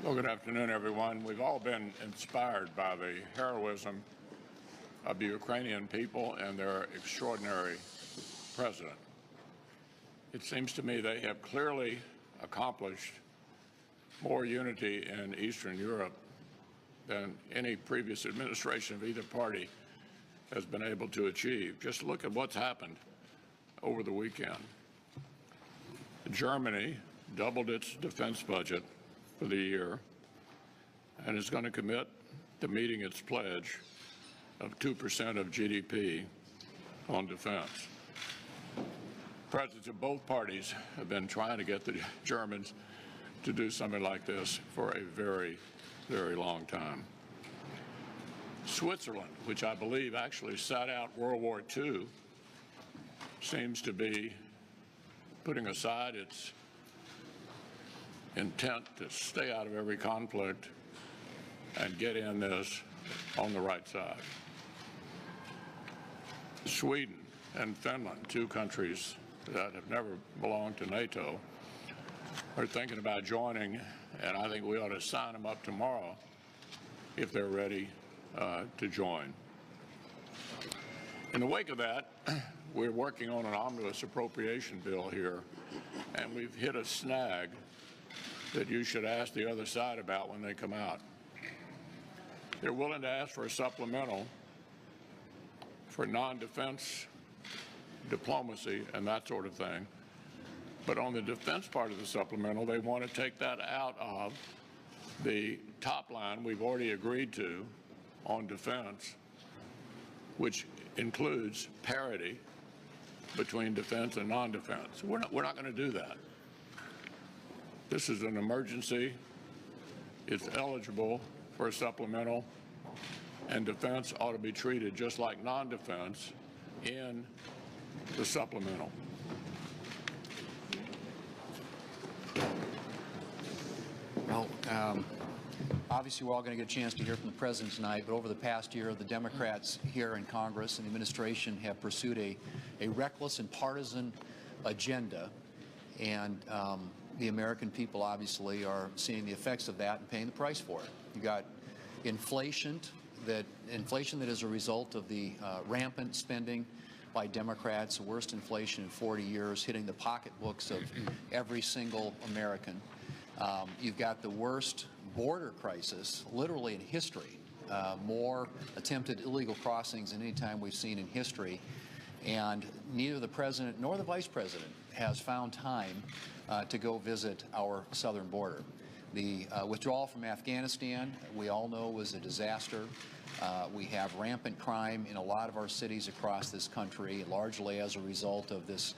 Well, good afternoon, everyone. We've all been inspired by the heroism of the Ukrainian people and their extraordinary president. It seems to me they have clearly accomplished more unity in Eastern Europe than any previous administration of either party has been able to achieve. Just look at what's happened over the weekend. Germany doubled its defense budget for the year and is going to commit to meeting its pledge of 2% of GDP on defense. Presidents of both parties have been trying to get the Germans to do something like this for a very, very long time. Switzerland, which I believe actually sat out World War II, seems to be putting aside its intent to stay out of every conflict and get in this on the right side. Sweden and Finland, two countries that have never belonged to NATO, are thinking about joining, and I think we ought to sign them up tomorrow if they're ready to join. In the wake of that, we're working on an omnibus appropriation bill here, and we've hit a snag that you should ask the other side about when they come out. They're willing to ask for a supplemental for non-defense diplomacy and that sort of thing. But on the defense part of the supplemental, they want to take that out of the top line we've already agreed to on defense, which includes parity between defense and non-defense. We're not going to do that. This is an emergency. It's eligible for a supplemental, and defense ought to be treated just like non-defense in the supplemental. Well, obviously we're all going to get a chance to hear from the President tonight, but over the past year, the Democrats here in Congress and the administration have pursued a reckless and partisan agenda, and the American people obviously are seeing the effects of that and paying the price for it. You got inflation that is a result of the rampant spending by Democrats, the worst inflation in 40 years, hitting the pocketbooks of every single American. You've got the worst border crisis literally in history, more attempted illegal crossings than any time we've seen in history. And neither the President nor the Vice President has found time to go visit our southern border. The withdrawal from Afghanistan, we all know, was a disaster. We have rampant crime in a lot of our cities across this country, largely as a result of this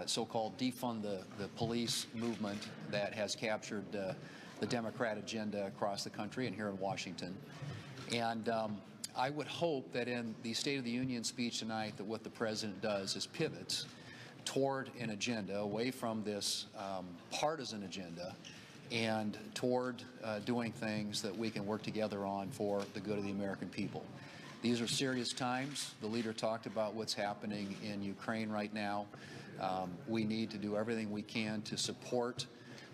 so-called defund the police movement that has captured the Democrat agenda across the country and here in Washington. And I would hope that in the State of the Union speech tonight that what the President does is pivots toward an agenda away from this partisan agenda and toward doing things that we can work together on for the good of the American people. These are serious times. The leader talked about what's happening in Ukraine right now. We need to do everything we can to support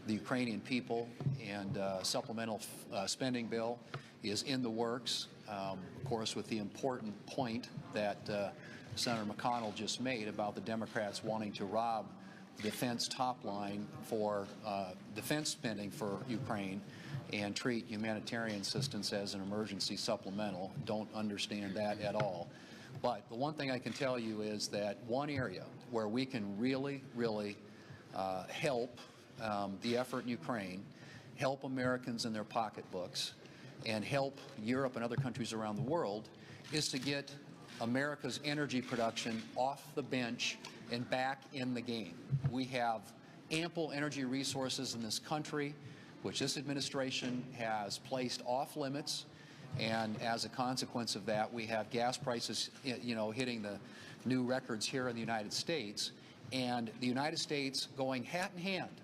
the Ukrainian people, and supplemental spending bill is in the works, of course, with the important point that Senator McConnell just made about the Democrats wanting to rob defense top line for defense spending for Ukraine and treat humanitarian assistance as an emergency supplemental. Don't understand that at all. But the one thing I can tell you is that one area where we can really, really help the effort in Ukraine, help Americans in their pocketbooks, and help Europe and other countries around the world is to get America's energy production off the bench and back in the game. We have ample energy resources in this country, which this administration has placed off limits, and as a consequence of that, we have gas prices, hitting the new records here in the United States, and the United States going hat in hand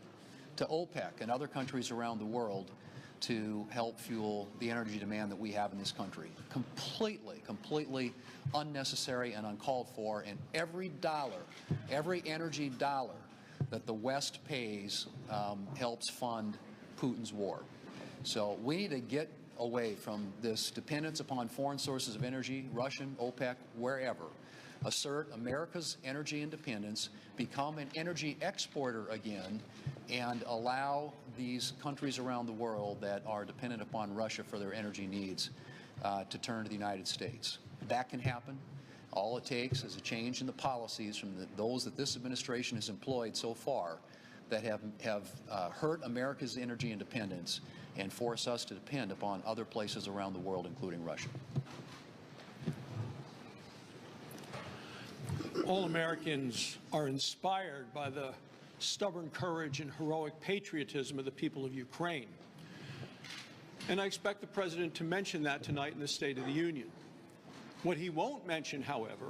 to OPEC and other countries around the world to help fuel the energy demand that we have in this country. Completely unnecessary and uncalled for, and every energy dollar that the West pays helps fund Putin's war. So we need to get away from this dependence upon foreign sources of energy, Russian, OPEC, wherever. Assert America's energy independence, become an energy exporter again, and allow these countries around the world that are dependent upon Russia for their energy needs to turn to the United States. That can happen. All it takes is a change in the policies from those that this administration has employed so far that have hurt America's energy independence and force us to depend upon other places around the world, including Russia. All Americans are inspired by the stubborn courage and heroic patriotism of the people of Ukraine. And I expect the President to mention that tonight in the State of the Union. What he won't mention, however,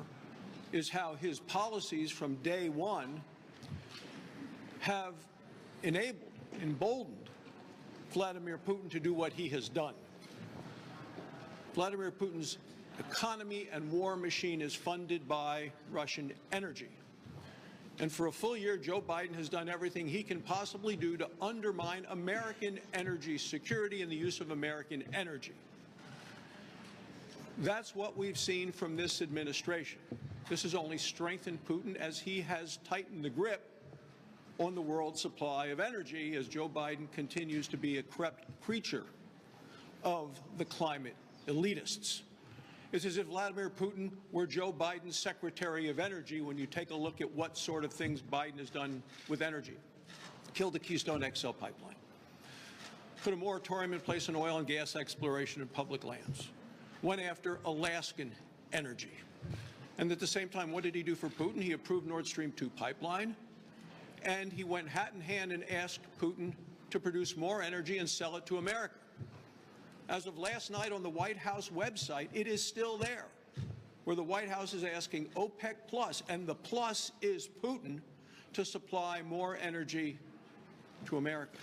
is how his policies from day one have enabled, emboldened Vladimir Putin to do what he has done. Vladimir Putin's economy and war machine is funded by Russian energy. And for a full year, Joe Biden has done everything he can possibly do to undermine American energy security and the use of American energy. That's what we've seen from this administration. This has only strengthened Putin as he has tightened the grip on the world supply of energy as Joe Biden continues to be a corrupt creature of the climate elitists. It's as if Vladimir Putin were Joe Biden's Secretary of Energy when you take a look at what sort of things Biden has done with energy. Killed the Keystone XL pipeline. Put a moratorium in place on oil and gas exploration in public lands. Went after Alaskan energy. And at the same time, what did he do for Putin? He approved Nord Stream 2 pipeline, and he went hat in hand and asked Putin to produce more energy and sell it to America. As of last night on the White House website, it is still there, where the White House is asking OPEC Plus, and the plus is Putin, to supply more energy to America.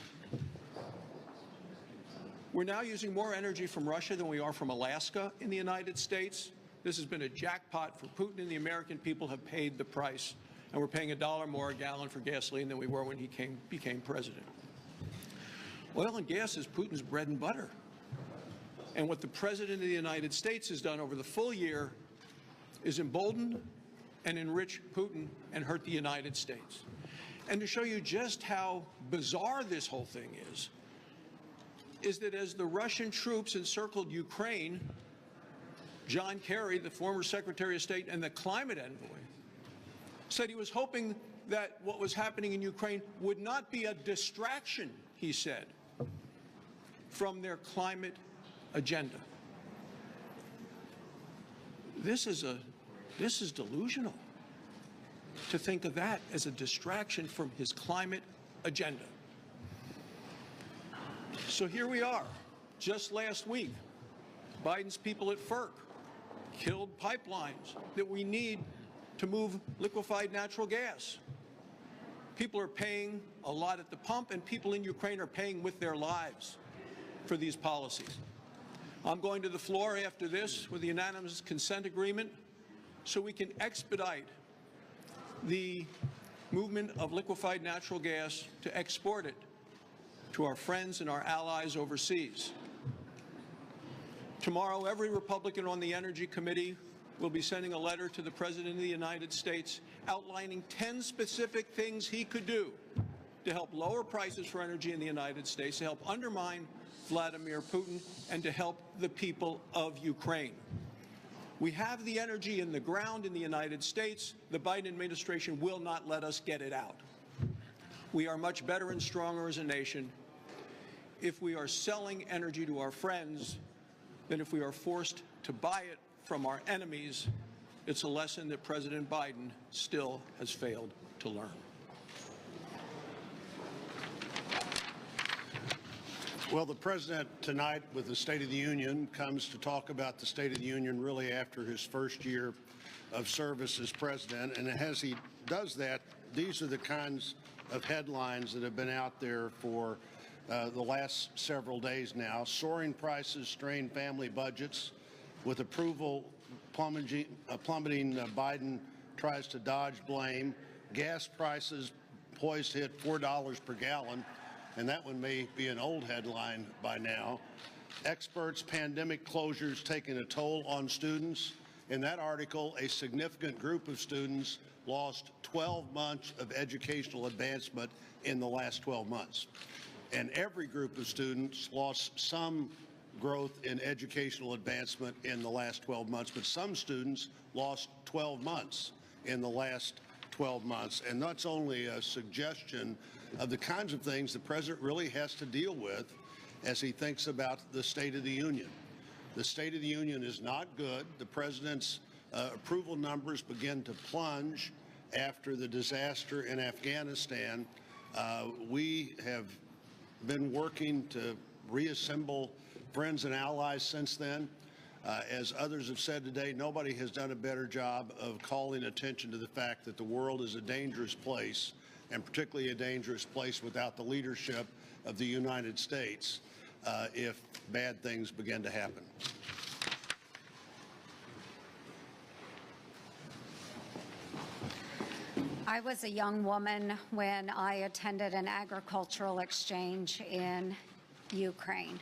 We're now using more energy from Russia than we are from Alaska in the United States. This has been a jackpot for Putin, and the American people have paid the price. And we're paying $1 more a gallon for gasoline than we were when he became president. Oil and gas is Putin's bread and butter. And what the President of the United States has done over the full year is embolden and enrich Putin and hurt the United States. And to show you just how bizarre this whole thing is that as the Russian troops encircled Ukraine, John Kerry, the former Secretary of State and the climate envoy, said he was hoping that what was happening in Ukraine would not be a distraction, he said, from their climate agenda. This is delusional, to think of that as a distraction from his climate agenda. So here we are. Just last week, Biden's people at FERC killed pipelines that we need to move liquefied natural gas. People are paying a lot at the pump, and people in Ukraine are paying with their lives for these policies. I'm going to the floor after this with the unanimous consent agreement so we can expedite the movement of liquefied natural gas to export it to our friends and our allies overseas. Tomorrow, every Republican on the Energy Committee will be sending a letter to the President of the United States outlining 10 specific things he could do to help lower prices for energy in the United States, to help undermine Vladimir Putin, and to help the people of Ukraine. We have the energy in the ground in the United States. The Biden administration will not let us get it out. We are much better and stronger as a nation if we are selling energy to our friends than if we are forced to buy it from our enemies. It's a lesson that President Biden still has failed to learn. Well, the President tonight with the State of the Union comes to talk about the State of the Union really after his first year of service as President. And as he does that, these are the kinds of headlines that have been out there for the last several days now. Soaring prices strain family budgets. With approval plummeting, Biden tries to dodge blame. Gas prices poised to hit $4 per gallon. and that one may be an old headline by now. Experts, pandemic closures taking a toll on students. In that article, a significant group of students lost 12 months of educational advancement in the last 12 months. And every group of students lost some growth in educational advancement in the last 12 months, but some students lost 12 months in the last 12 months. And that's only a suggestion of the kinds of things the president really has to deal with as he thinks about the State of the Union. The State of the Union is not good. The president's approval numbers begin to plunge after the disaster in Afghanistan. We have been working to reassemble friends and allies since then. As others have said today, nobody has done a better job of calling attention to the fact that the world is a dangerous place, and particularly a dangerous place without the leadership of the United States if bad things begin to happen. I was a young woman when I attended an agricultural exchange in Ukraine,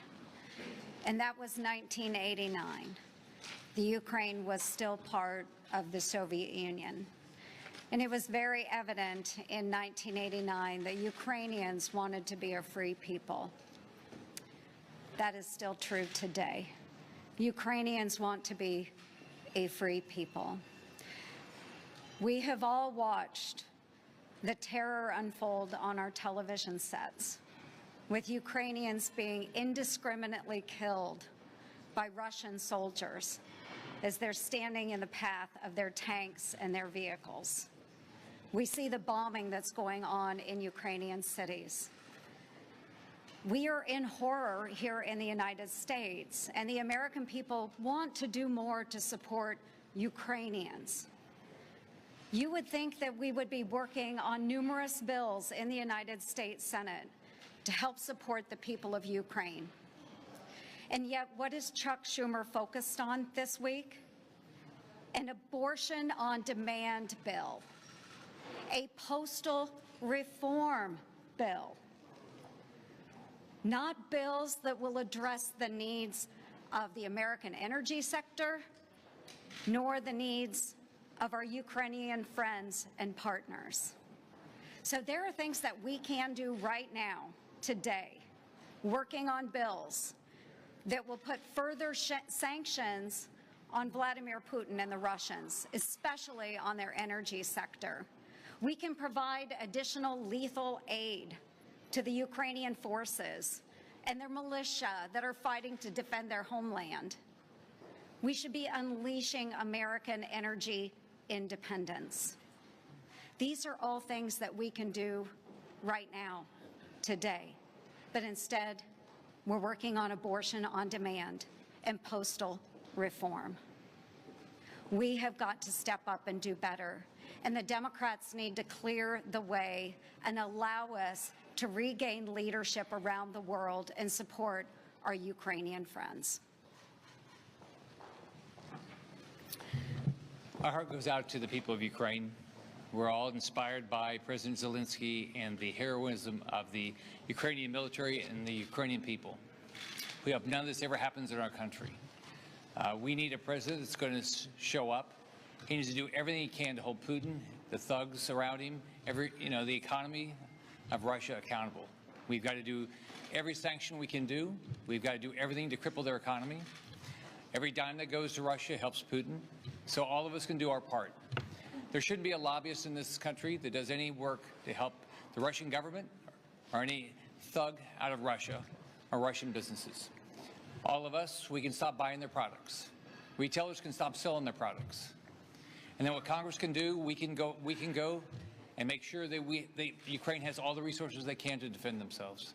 and that was 1989. The Ukraine was still part of the Soviet Union, and it was very evident in 1989 that Ukrainians wanted to be a free people. That is still true today. Ukrainians want to be a free people. We have all watched the terror unfold on our television sets, with Ukrainians being indiscriminately killed by Russian soldiers as they're standing in the path of their tanks and their vehicles. We see the bombing that's going on in Ukrainian cities. We are in horror here in the United States, and the American people want to do more to support Ukrainians. You would think that we would be working on numerous bills in the United States Senate to help support the people of Ukraine. And yet, what is Chuck Schumer focused on this week? An abortion on demand bill, a postal reform bill. Not bills that will address the needs of the American energy sector, nor the needs of our Ukrainian friends and partners. So there are things that we can do right now, today, working on bills that will put further sanctions on Vladimir Putin and the Russians, especially on their energy sector. We can provide additional lethal aid to the Ukrainian forces and their militia that are fighting to defend their homeland. We should be unleashing American energy independence. These are all things that we can do right now, today. But instead, we're working on abortion on demand and postal reform. We have got to step up and do better. And the Democrats need to clear the way and allow us to regain leadership around the world and support our Ukrainian friends. Our heart goes out to the people of Ukraine. We're all inspired by President Zelensky and the heroism of the Ukrainian military and the Ukrainian people. We hope none of this ever happens in our country. We need a president that's going to show up. He needs to do everything he can to hold Putin, the thugs around him, the economy of Russia accountable. We've got to do every sanction we can do. We've got to do everything to cripple their economy. Every dime that goes to Russia helps Putin. So all of us can do our part. There shouldn't be a lobbyist in this country that does any work to help the Russian government or any thug out of Russia or Russian businesses. All of us, we can stop buying their products. Retailers can stop selling their products. And then what Congress can do, we can go and make sure that Ukraine has all the resources they can to defend themselves.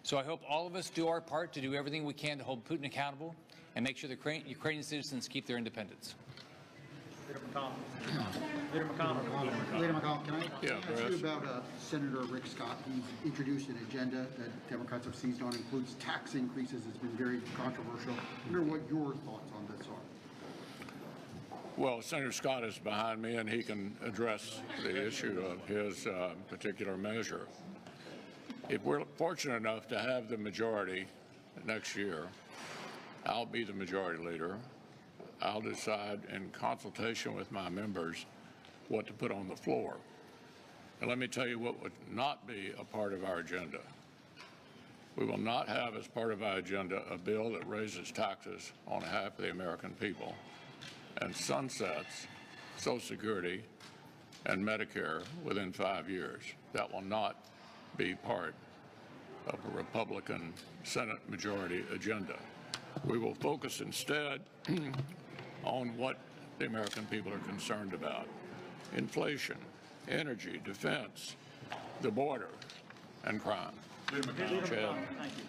So I hope all of us do our part to do everything we can to hold Putin accountable and make sure the Ukrainian citizens keep their independence. Leader McConnell, can I ask you about Senator Rick Scott? He's introduced an agenda that Democrats have seized on, includes tax increases. It's been very controversial. I wonder what your thoughts on this are. Well, Senator Scott is behind me, and he can address the issue of his particular measure. if we're fortunate enough to have the majority next year, I'll be the majority leader. I'll decide in consultation with my members what to put on the floor. And let me tell you what would not be a part of our agenda. We will not have as part of our agenda a bill that raises taxes on half of the American people and sunsets Social Security and Medicare within 5 years. That will not be part of a Republican Senate majority agenda. We will focus instead on what the American people are concerned about: inflation, energy, defense, the border, and crime. Leader McConnell. Chad. Thank you.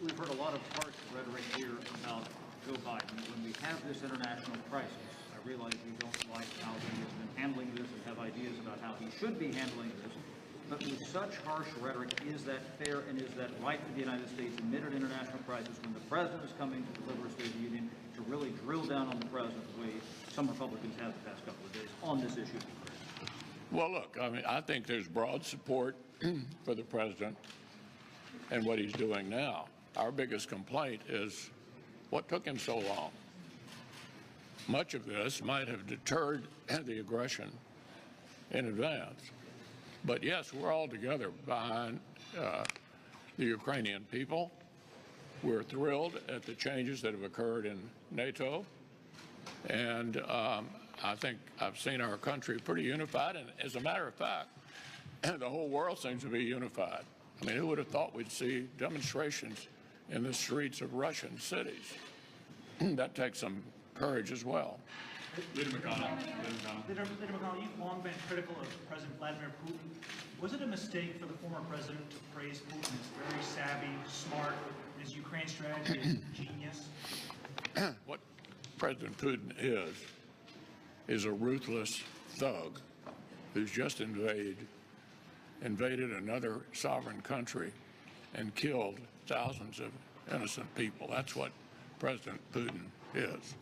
We've heard a lot of harsh rhetoric here about Joe Biden. When we have this international crisis, I realize you don't like how he has been handling this and have ideas about how he should be handling this. But with such harsh rhetoric, is that fair and is that right for the United States amid an international crisis when the president is coming to deliver a State of the Union to really drill down on the president the way some Republicans have the past couple of days on this issue? Well, look, I mean, I think there's broad support for the president and what he's doing now. Our biggest complaint is what took him so long. Much of this might have deterred the aggression in advance. But yes, we're all together behind the Ukrainian people. We're thrilled at the changes that have occurred in NATO. And I think I've seen our country pretty unified. And as a matter of fact, the whole world seems to be unified. I mean, who would have thought we'd see demonstrations in the streets of Russian cities? That takes some courage as well. Leader McConnell. Leader McConnell, you've long been critical of President Vladimir Putin. Was it a mistake for the former president to praise Putin as very savvy, smart, and his Ukraine strategy is genius? What President Putin is a ruthless thug who's just invaded another sovereign country and killed thousands of innocent people. That's what President Putin is.